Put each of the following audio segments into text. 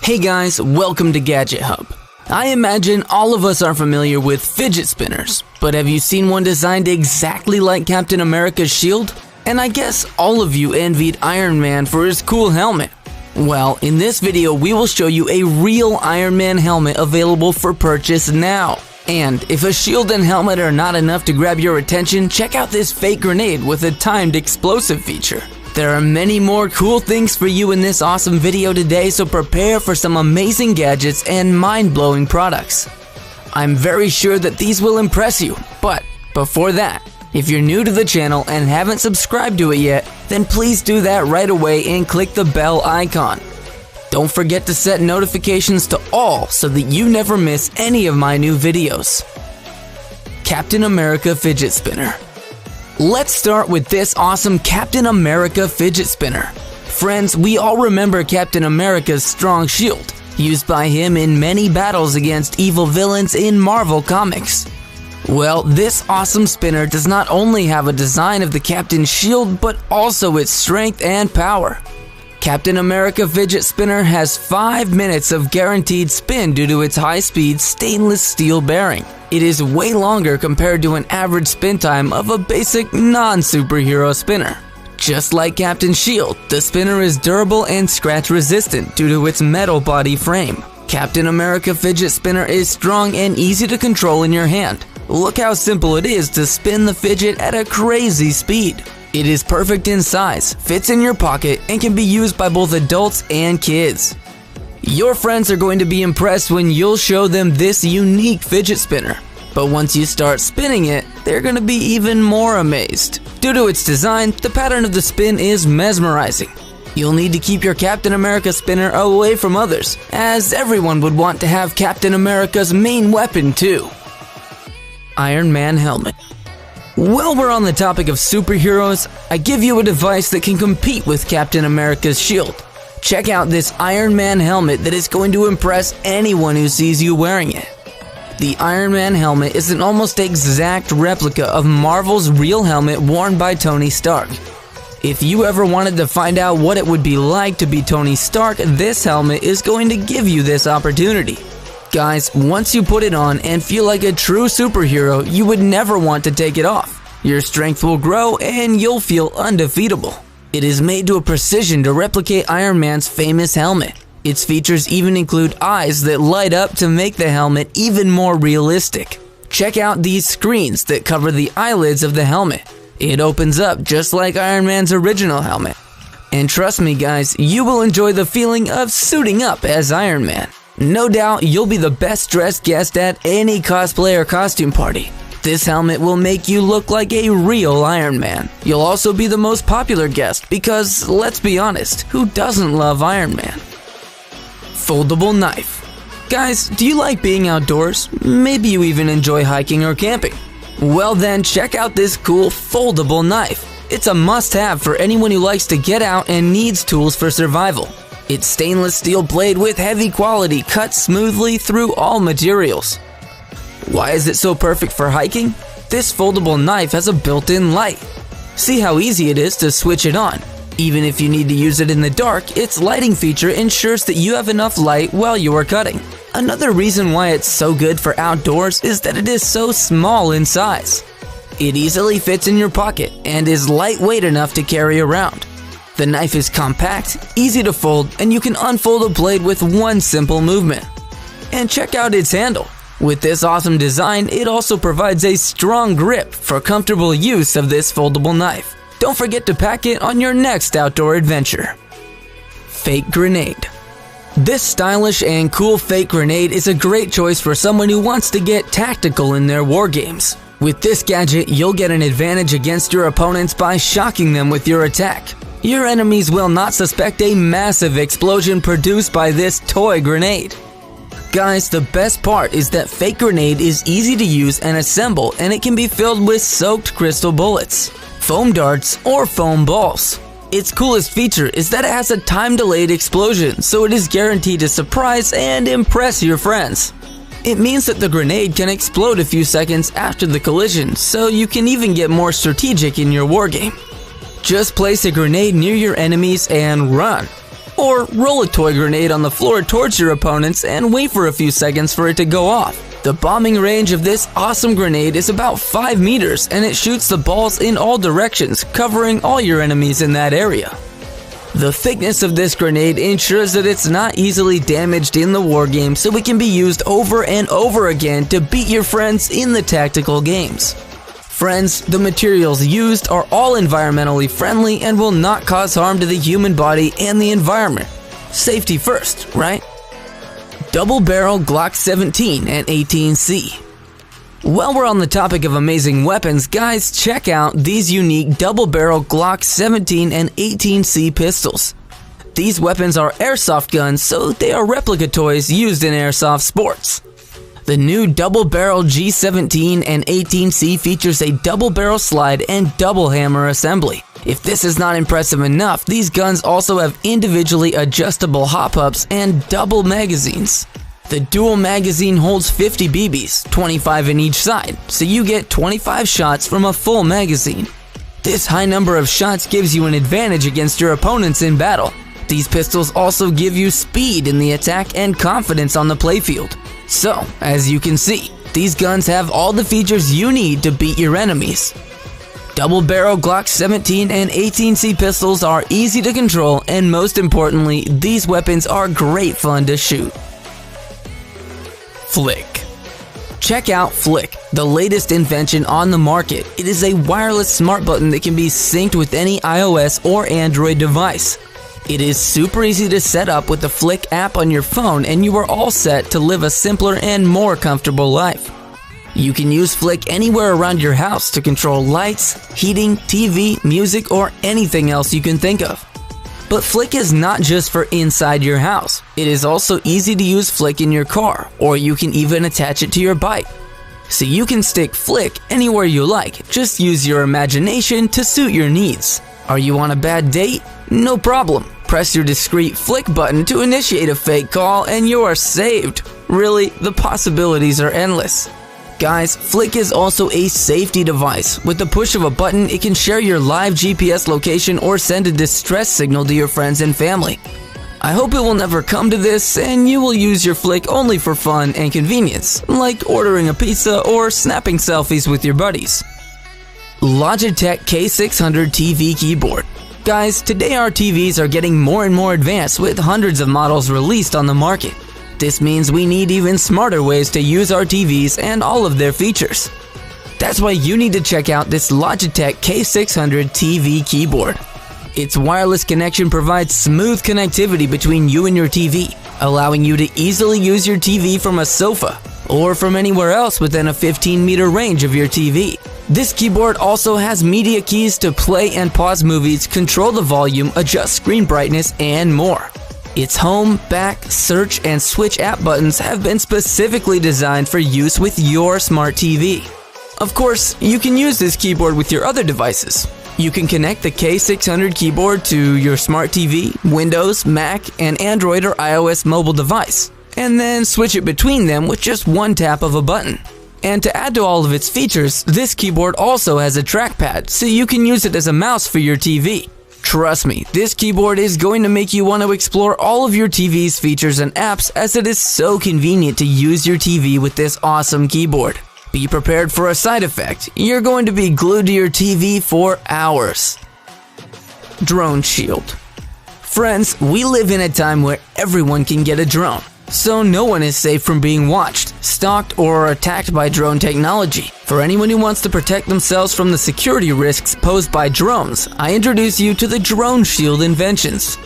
Hey guys, welcome to Gadget Hub. I imagine all of us are familiar with fidget spinners, but have you seen one designed exactly like Captain America's shield? And I guess all of you envied Iron Man for his cool helmet. Well, in this video we will show you a real Iron Man helmet available for purchase now. And if a shield and helmet are not enough to grab your attention, check out this fake grenade with a timed explosive feature. There are many more cool things for you in this awesome video today, so prepare for some amazing gadgets and mind-blowing products. I'm very sure that these will impress you, but before that, if you're new to the channel and haven't subscribed to it yet, then please do that right away and click the bell icon. Don't forget to set notifications to all so that you never miss any of my new videos. Captain America Fidget Spinner. Let's start with this awesome Captain America fidget spinner. Friends, we all remember Captain America's strong shield, used by him in many battles against evil villains in Marvel Comics. Well, this awesome spinner does not only have a design of the Captain's shield, but also its strength and power. Captain America Fidget Spinner has 5 minutes of guaranteed spin due to its high-speed stainless steel bearing. It is way longer compared to an average spin time of a basic non-superhero spinner. Just like Captain's shield, the spinner is durable and scratch-resistant due to its metal body frame. Captain America Fidget Spinner is strong and easy to control in your hand. Look how simple it is to spin the fidget at a crazy speed. It is perfect in size, fits in your pocket, and can be used by both adults and kids. Your friends are going to be impressed when you'll show them this unique fidget spinner. But once you start spinning it, they're going to be even more amazed. Due to its design, the pattern of the spin is mesmerizing. You'll need to keep your Captain America spinner away from others, as everyone would want to have Captain America's main weapon too. Iron Man Helmet. While we're on the topic of superheroes, I give you a device that can compete with Captain America's shield. Check out this Iron Man helmet that is going to impress anyone who sees you wearing it. The Iron Man helmet is an almost exact replica of Marvel's real helmet worn by Tony Stark. If you ever wanted to find out what it would be like to be Tony Stark, this helmet is going to give you this opportunity. Guys, once you put it on and feel like a true superhero, you would never want to take it off. Your strength will grow and you'll feel undefeatable. It is made to a precision to replicate Iron Man's famous helmet. Its features even include eyes that light up to make the helmet even more realistic. Check out these screens that cover the eyelids of the helmet. It opens up just like Iron Man's original helmet. And trust me guys, you will enjoy the feeling of suiting up as Iron Man. No doubt you'll be the best dressed guest at any cosplay or costume party. This helmet will make you look like a real Iron Man. You'll also be the most popular guest because, let's be honest, who doesn't love Iron Man? Foldable knife. Guys, do you like being outdoors? Maybe you even enjoy hiking or camping. Well then, check out this cool foldable knife. It's a must-have for anyone who likes to get out and needs tools for survival. Its stainless steel blade with heavy quality cuts smoothly through all materials. Why is it so perfect for hiking? This foldable knife has a built-in light. See how easy it is to switch it on. Even if you need to use it in the dark, its lighting feature ensures that you have enough light while you are cutting. Another reason why it's so good for outdoors is that it is so small in size. It easily fits in your pocket and is lightweight enough to carry around. The knife is compact, easy to fold, and you can unfold a blade with one simple movement. And check out its handle. With this awesome design, it also provides a strong grip for comfortable use of this foldable knife. Don't forget to pack it on your next outdoor adventure. Fake grenade. This stylish and cool fake grenade is a great choice for someone who wants to get tactical in their war games. With this gadget, you'll get an advantage against your opponents by shocking them with your attack. Your enemies will not suspect a massive explosion produced by this toy grenade. Guys, the best part is that fake grenade is easy to use and assemble, and it can be filled with soaked crystal bullets, foam darts, or foam balls. Its coolest feature is that it has a time-delayed explosion, so it is guaranteed to surprise and impress your friends. It means that the grenade can explode a few seconds after the collision, so you can even get more strategic in your wargame. Just place a grenade near your enemies and run. Or roll a toy grenade on the floor towards your opponents and wait for a few seconds for it to go off. The bombing range of this awesome grenade is about 5 meters, and it shoots the balls in all directions, covering all your enemies in that area. The thickness of this grenade ensures that it's not easily damaged in the war game, so it can be used over and over again to beat your friends in the tactical games. Friends, the materials used are all environmentally friendly and will not cause harm to the human body and the environment. Safety first, right? Double barrel Glock 17 and 18C. While we're on the topic of amazing weapons, guys, check out these unique double barrel Glock 17 and 18C pistols. These weapons are airsoft guns, so they are replica toys used in airsoft sports. The new double barrel G17 and 18C features a double barrel slide and double hammer assembly. If this is not impressive enough, these guns also have individually adjustable hop-ups and double magazines. The dual magazine holds 50 BBs, 25 in each side, so you get 25 shots from a full magazine. This high number of shots gives you an advantage against your opponents in battle. These pistols also give you speed in the attack and confidence on the playfield. So, as you can see, these guns have all the features you need to beat your enemies. Double barrel Glock 17 and 18C pistols are easy to control, and most importantly, these weapons are great fun to shoot. Flick. Check out Flick, the latest invention on the market. It is a wireless smart button that can be synced with any iOS or Android device. It is super easy to set up with the Flick app on your phone, and you are all set to live a simpler and more comfortable life. You can use Flick anywhere around your house to control lights, heating, TV, music, or anything else you can think of. But Flick is not just for inside your house. It is also easy to use Flick in your car, or you can even attach it to your bike. So you can stick Flick anywhere you like, just use your imagination to suit your needs. Are you on a bad date? No problem. Press your discreet Flick button to initiate a fake call and you are saved. Really, the possibilities are endless. Guys, Flick is also a safety device. With the push of a button, it can share your live GPS location or send a distress signal to your friends and family. I hope it will never come to this and you will use your Flick only for fun and convenience, like ordering a pizza or snapping selfies with your buddies. Logitech K600 TV Keyboard. Guys, today our TVs are getting more and more advanced with hundreds of models released on the market. This means we need even smarter ways to use our TVs and all of their features. That's why you need to check out this Logitech K600 TV keyboard. Its wireless connection provides smooth connectivity between you and your TV, allowing you to easily use your TV from a sofa or from anywhere else within a 15-meter range of your TV. This keyboard also has media keys to play and pause movies, control the volume, adjust screen brightness, and more. Its home, back, search, and switch app buttons have been specifically designed for use with your smart TV. Of course, you can use this keyboard with your other devices. You can connect the K600 keyboard to your smart TV, Windows, Mac, and Android or iOS mobile device, and then switch it between them with just one tap of a button. And to add to all of its features, this keyboard also has a trackpad, so you can use it as a mouse for your TV. Trust me, this keyboard is going to make you want to explore all of your TV's features and apps, as it is so convenient to use your TV with this awesome keyboard. Be prepared for a side effect. You're going to be glued to your TV for hours. Drone Shield. Friends, we live in a time where everyone can get a drone, so no one is safe from being watched, stalked, or attacked by drone technology. For anyone who wants to protect themselves from the security risks posed by drones, I introduce you to the Drone Shield inventions.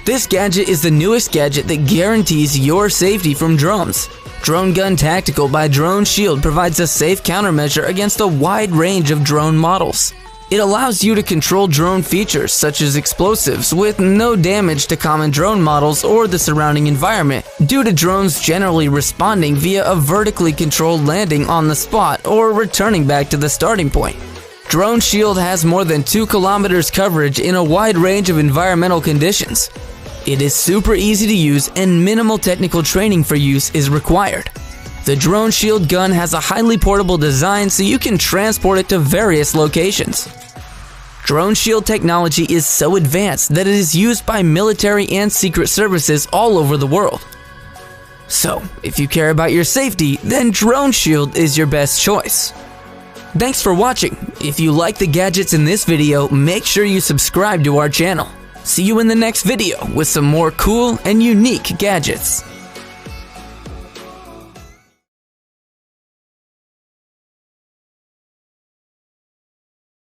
This gadget is the newest gadget that guarantees your safety from drones. Drone Gun Tactical by Drone Shield provides a safe countermeasure against a wide range of drone models. It allows you to control drone features such as explosives with no damage to common drone models or the surrounding environment, due to drones generally responding via a vertically controlled landing on the spot or returning back to the starting point. Drone Shield has more than 2 kilometers coverage in a wide range of environmental conditions. It is super easy to use and minimal technical training for use is required. The Drone Shield gun has a highly portable design, so you can transport it to various locations. Drone Shield technology is so advanced that it is used by military and secret services all over the world. So, if you care about your safety, then Drone Shield is your best choice. Thanks for watching. If you like the gadgets in this video, make sure you subscribe to our channel. See you in the next video with some more cool and unique gadgets.